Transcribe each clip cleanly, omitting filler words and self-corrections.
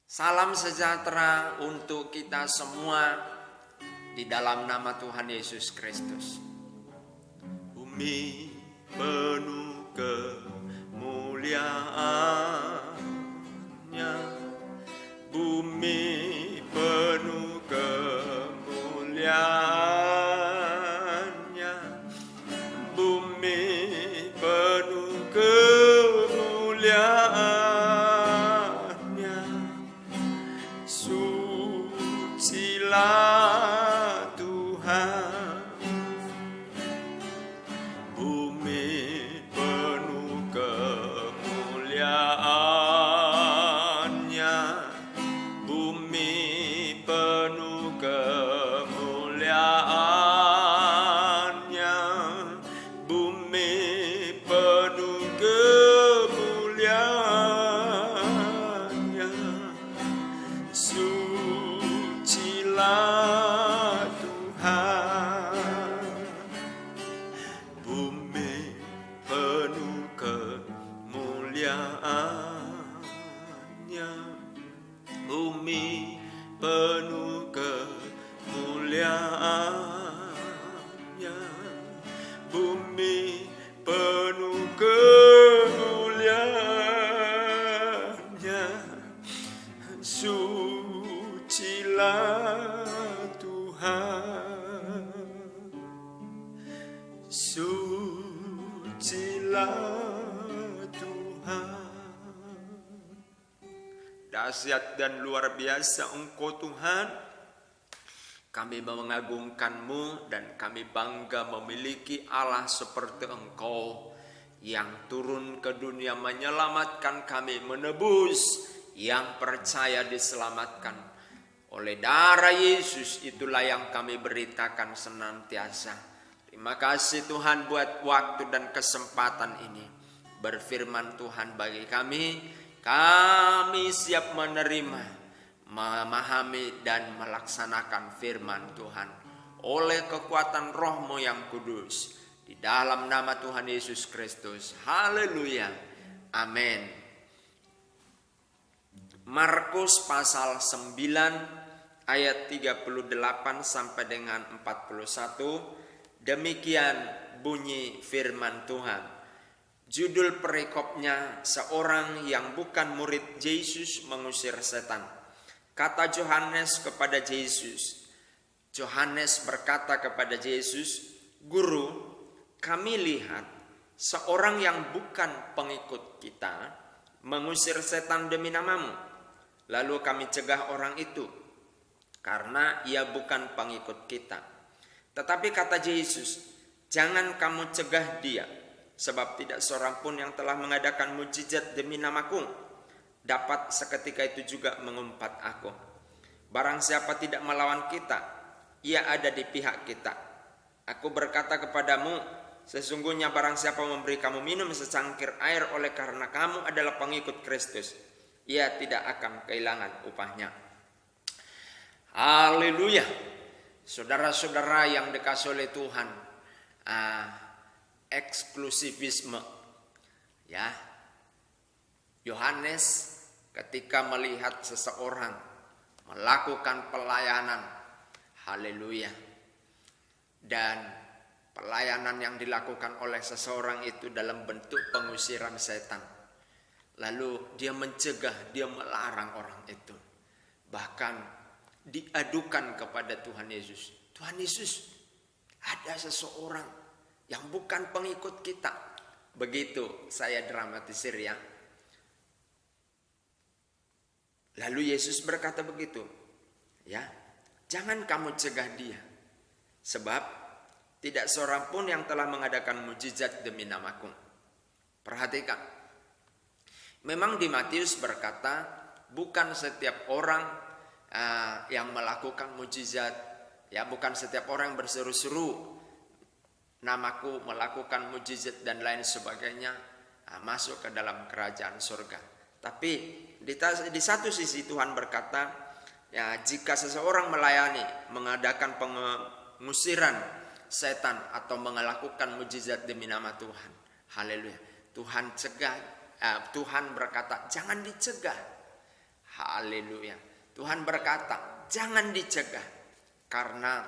Salam sejahtera untuk kita semua di dalam nama Tuhan Yesus Kristus. Bumi penuh kemuliaan-Nya, bumi penuh kemuliaan-Nya, bumi penuh kemuliaan-Nya. Sucilah Tuhan, bumi penuh kemuliaan-Nya, bumi penuh kemuliaan-Nya, bumi penuh kemuliaan-Nya. Sucilah Tuhan, bumi penuh kemuliaan-Nya, bumi penuh kemuliaan-Nya, bumi penuh kemuliaan-Nya. Sucilah Tuhan, sucilah Tuhan. Dahsyat dan luar biasa Engkau Tuhan. Kami mengagungkan-Mu dan kami bangga memiliki Allah seperti Engkau yang turun ke dunia menyelamatkan kami, menebus. Yang percaya diselamatkan oleh darah Yesus, itulah yang kami beritakan senantiasa. Terima kasih Tuhan buat waktu dan kesempatan ini. Berfirman Tuhan bagi kami, kami siap menerima, memahami dan melaksanakan firman Tuhan oleh kekuatan Roh-Mu yang kudus. Di dalam nama Tuhan Yesus Kristus. Haleluya. Amin. Markus pasal 9 ayat 38 sampai dengan 41. Demikian bunyi firman Tuhan. Judul perikopnya, seorang yang bukan murid Yesus mengusir setan. Kata Yohanes kepada Yesus. Yohanes berkata kepada Yesus, "Guru, kami lihat seorang yang bukan pengikut kita mengusir setan demi nama-Mu. Lalu kami cegah orang itu, karena ia bukan pengikut kita." Tetapi kata Yesus, "Jangan kamu cegah dia, sebab tidak seorang pun yang telah mengadakan mujizat demi nama-Ku dapat seketika itu juga mengumpat Aku. Barang siapa tidak melawan kita, ia ada di pihak kita. Aku berkata kepadamu, sesungguhnya barang siapa memberi kamu minum secangkir air oleh karena kamu adalah pengikut Kristus, ia tidak akan kehilangan upahnya." Haleluya. Saudara-saudara yang dikasihi oleh Tuhan, eksklusivisme, ya. Yohanes ketika melihat seseorang melakukan pelayanan, haleluya, dan pelayanan yang dilakukan oleh seseorang itu dalam bentuk pengusiran setan, lalu dia mencegah, dia melarang orang itu, bahkan diadukan kepada Tuhan Yesus. Tuhan Yesus, ada seseorang yang bukan pengikut kita. Begitu saya dramatisir, ya. Lalu Yesus berkata begitu, ya, jangan kamu cegah dia, sebab tidak seorang pun yang telah mengadakan mujizat demi nama-Ku. Perhatikan, memang di Matius berkata, bukan setiap orang yang melakukan mujizat, ya, bukan setiap orang yang berseru-seru nama-Ku, melakukan mujizat dan lain sebagainya, masuk ke dalam kerajaan surga. Tapi di satu sisi Tuhan berkata, ya, jika seseorang melayani, mengadakan pengusiran setan atau melakukan mujizat demi nama Tuhan, haleluya, Tuhan berkata jangan dicegah. Haleluya. Tuhan berkata, jangan dicegah. Karena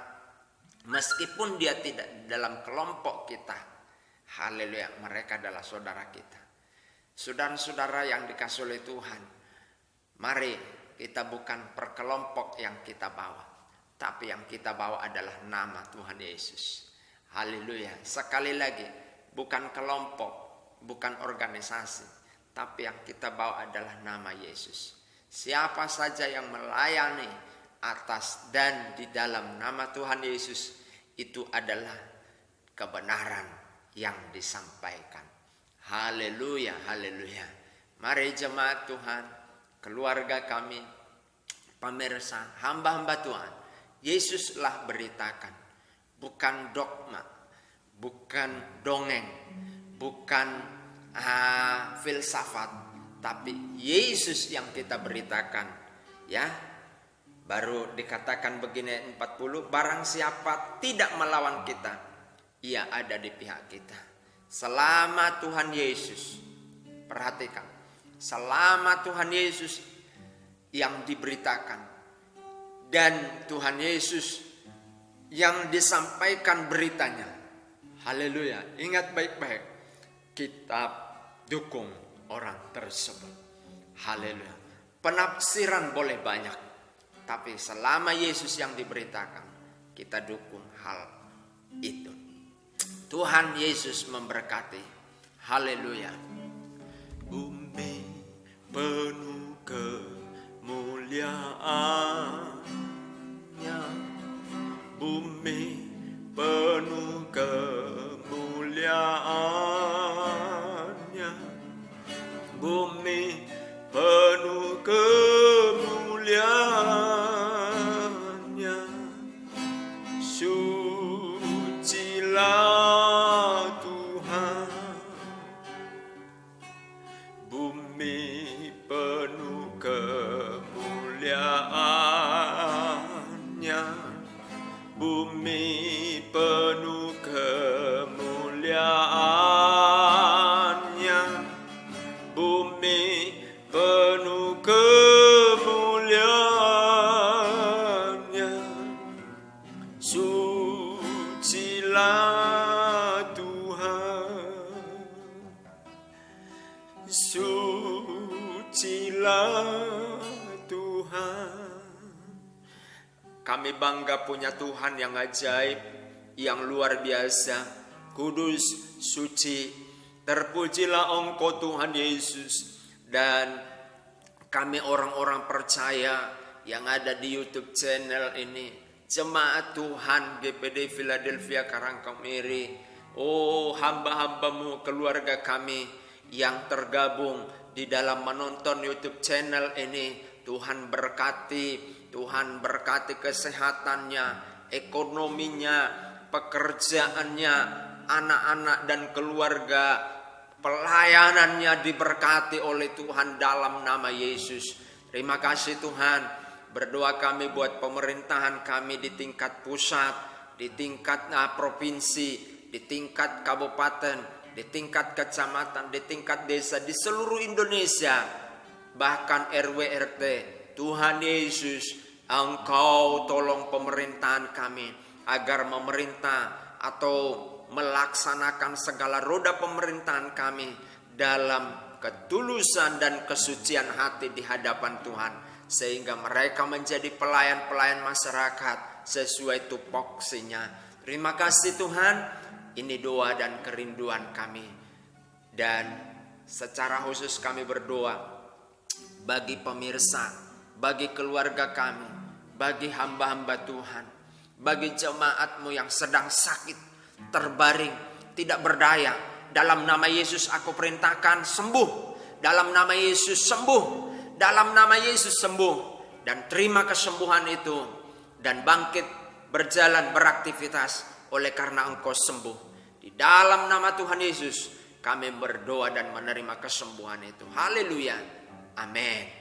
meskipun dia tidak dalam kelompok kita, haleluya, mereka adalah saudara kita. Saudara-saudara yang dikasihi oleh Tuhan, mari kita bukan perkelompok yang kita bawa, tapi yang kita bawa adalah nama Tuhan Yesus. Haleluya. Sekali lagi, bukan kelompok, bukan organisasi, tapi yang kita bawa adalah nama Yesus. Siapa saja yang melayani atas dan di dalam nama Tuhan Yesus, itu adalah kebenaran yang disampaikan. Haleluya, haleluya. Mari jemaat Tuhan, keluarga kami, pemirsa, hamba-hamba Tuhan, Yesuslah beritakan. Bukan dogma, bukan dongeng, bukan filsafat, tapi Yesus yang kita beritakan. Ya, baru dikatakan begini 40, barang siapa tidak melawan kita, ia ada di pihak kita. Selama Tuhan Yesus, perhatikan, selama Tuhan Yesus yang diberitakan dan Tuhan Yesus yang disampaikan beritanya, haleluya, ingat baik-baik, kita dukung orang tersebut. Haleluya. Penafsiran boleh banyak, tapi selama Yesus yang diberitakan, kita dukung hal itu. Tuhan Yesus memberkati. Haleluya. Bumi penuh kemuliaannya, bumi penuh kemuliaannya, bumi penuh kemuliaannya. Sucilah Tuhan, bumi penuh kemuliaannya, bumi penuh kemuliaannya, bumi penuh kemuliaannya. Sucilah Tuhan, sucilah Tuhan. Kami bangga punya Tuhan yang ajaib, yang luar biasa, kudus, suci. Terpujilah Engkau Tuhan Yesus. Dan kami orang-orang percaya yang ada di YouTube channel ini, jemaat Tuhan GPD Philadelphia Karangkemiri, oh hamba-hambamu, keluarga kami yang tergabung di dalam menonton YouTube channel ini, Tuhan berkati. Tuhan berkati kesehatannya, ekonominya, pekerjaannya, anak-anak dan keluarga, pelayanannya diberkati oleh Tuhan dalam nama Yesus. Terima kasih Tuhan. Berdoa kami buat pemerintahan kami di tingkat pusat, di tingkat provinsi, di tingkat kabupaten, di tingkat kecamatan, di tingkat desa, di seluruh Indonesia, bahkan RW RT. Tuhan Yesus, Engkau tolong pemerintahan kami agar memerintah atau melaksanakan segala roda pemerintahan kami dalam ketulusan dan kesucian hati di hadapan Tuhan, sehingga mereka menjadi pelayan-pelayan masyarakat sesuai tupoksinya. Terima kasih Tuhan, ini doa dan kerinduan kami. Dan secara khusus kami berdoa bagi pemirsa, bagi keluarga kami, bagi hamba-hamba Tuhan, bagi jemaatmu yang sedang sakit, terbaring, tidak berdaya. Dalam nama Yesus aku perintahkan sembuh. Dalam nama Yesus sembuh. Dalam nama Yesus sembuh. Dan terima kesembuhan itu. Dan bangkit, berjalan, beraktivitas oleh karena Engkau sembuh. Di dalam nama Tuhan Yesus kami berdoa dan menerima kesembuhan itu. Haleluya. Amin.